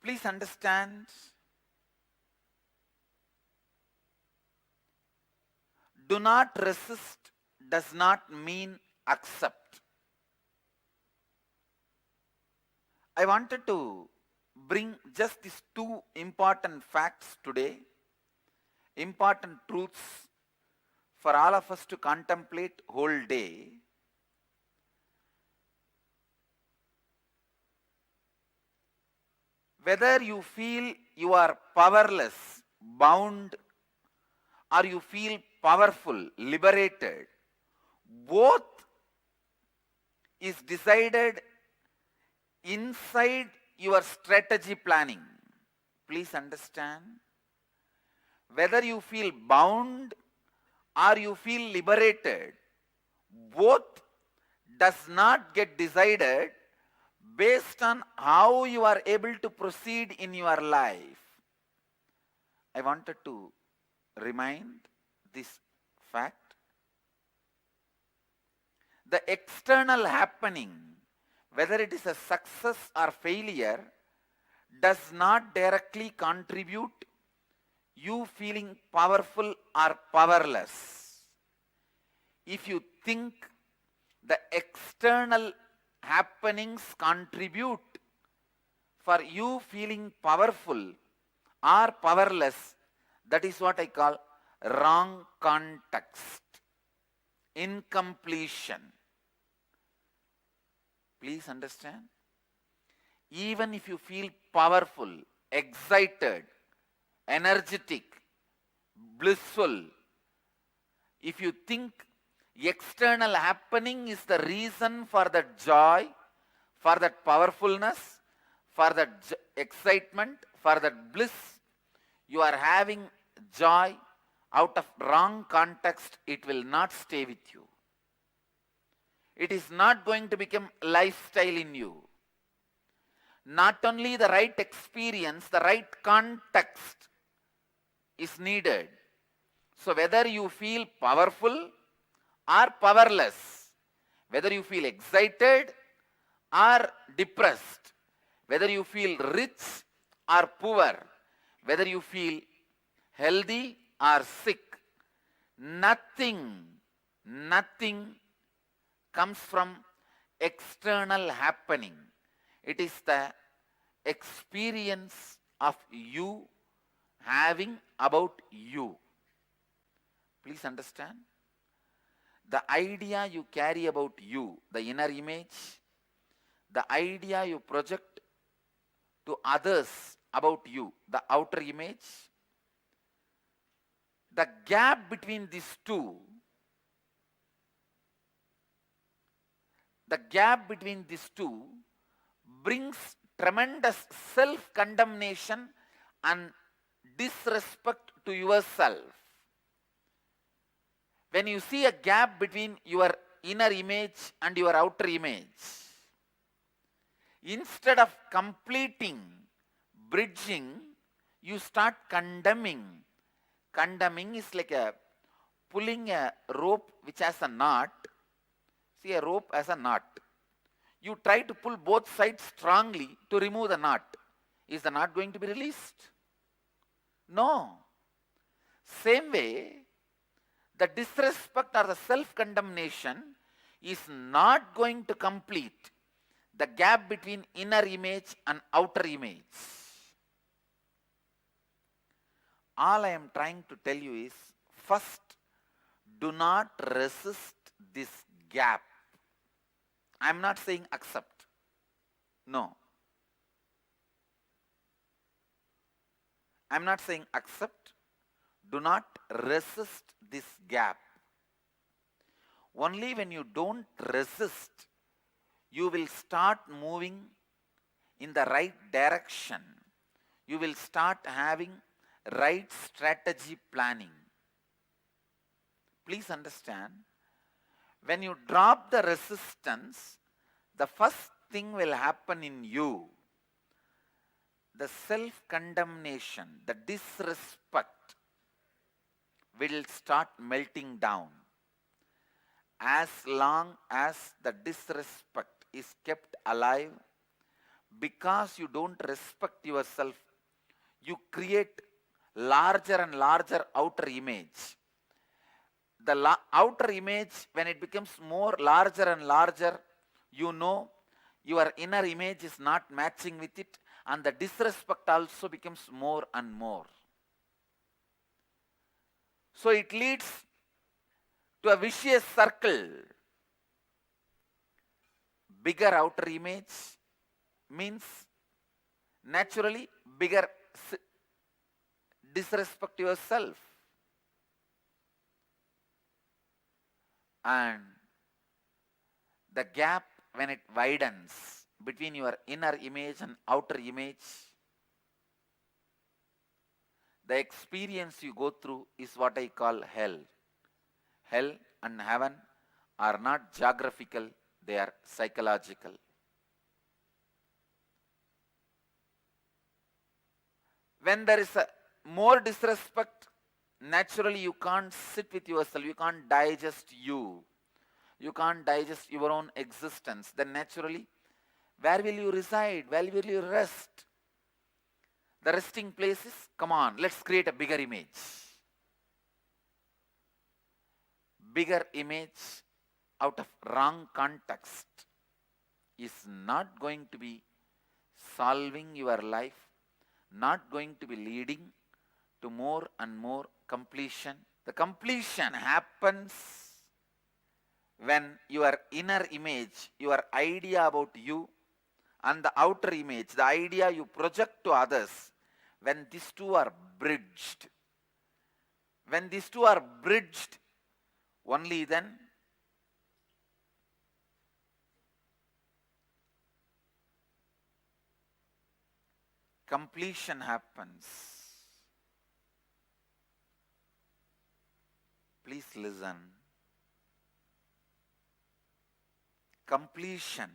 Please understand, do not resist does not mean accept. I wanted to bring just these two important facts today, important truths for all of us to contemplate whole day. Whether you feel you are powerless, bound, or you feel powerful, liberated, both is decided inside your strategy planning. Please understand, whether you feel bound or you feel liberated, both does not get decided based on how you are able to proceed in your life. I wanted to remind this fact. The external happening, whether it is a success or failure, does not directly contribute you feeling powerful or powerless. If you think the external happenings contribute for you feeling powerful or powerless, that is what I call wrong context, incompletion. Please understand, even if you feel powerful, excited, energetic, blissful, if you think external happening is the reason for that joy, for that powerfulness, for that excitement, for that bliss, you are having joy out of wrong context, it will not stay with you. It is not going to become lifestyle in you. Not only the right experience, the right context is needed. So whether you feel powerful or powerless, whether you feel excited or depressed, whether you feel rich or poor, whether you feel healthy or sick, nothing comes from external happening. It is the experience of you having about you. Please understand, the idea you carry about you, the inner image, the idea you project to others about you, the outer image, the gap between these two, brings tremendous self-condemnation and disrespect to yourself. When you see a gap between your inner image and your outer image, instead of completing, bridging, you start condemning. Condemning is like pulling a rope which has a knot. See, a rope has a knot. You try to pull both sides strongly to remove the knot. Is the knot going to be released? No. Same way, the disrespect or the self-condemnation is not going to complete the gap between inner image and outer image. All I am trying to tell you is, first, do not resist this gap. I am not saying accept. No. I am not saying accept. Do not resist this gap. Only when you don't resist, you will start moving in the right direction. You will start having right strategy planning. Please understand, when you drop the resistance, the first thing will happen in you. The self-condemnation, the disrespect will start melting down. As long as the disrespect is kept alive, because you don't respect yourself, you create larger and larger outer image. The outer image, when it becomes more larger and larger, you know your inner image is not matching with it, and the disrespect also becomes more and more. So it leads to a vicious circle. Bigger outer image means naturally bigger disrespect yourself. And the gap, when it widens between your inner image and outer image, the experience you go through is what I call hell. Hell and heaven are not geographical, they are psychological. When there is a more disrespect, naturally you can't sit with yourself, you can't digest you can't digest your own existence. Then naturally, where will you reside? Where will you rest? The resting place is, come on, let's create a bigger image. Bigger image out of wrong context is not going to be solving your life, not going to be leading to more and more completion. The completion happens when your inner image, your idea about you, and the outer image, the idea you project to others, when these two are bridged. When these two are bridged, only then completion happens. Please listen. Completion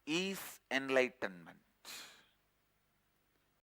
is enlightenment.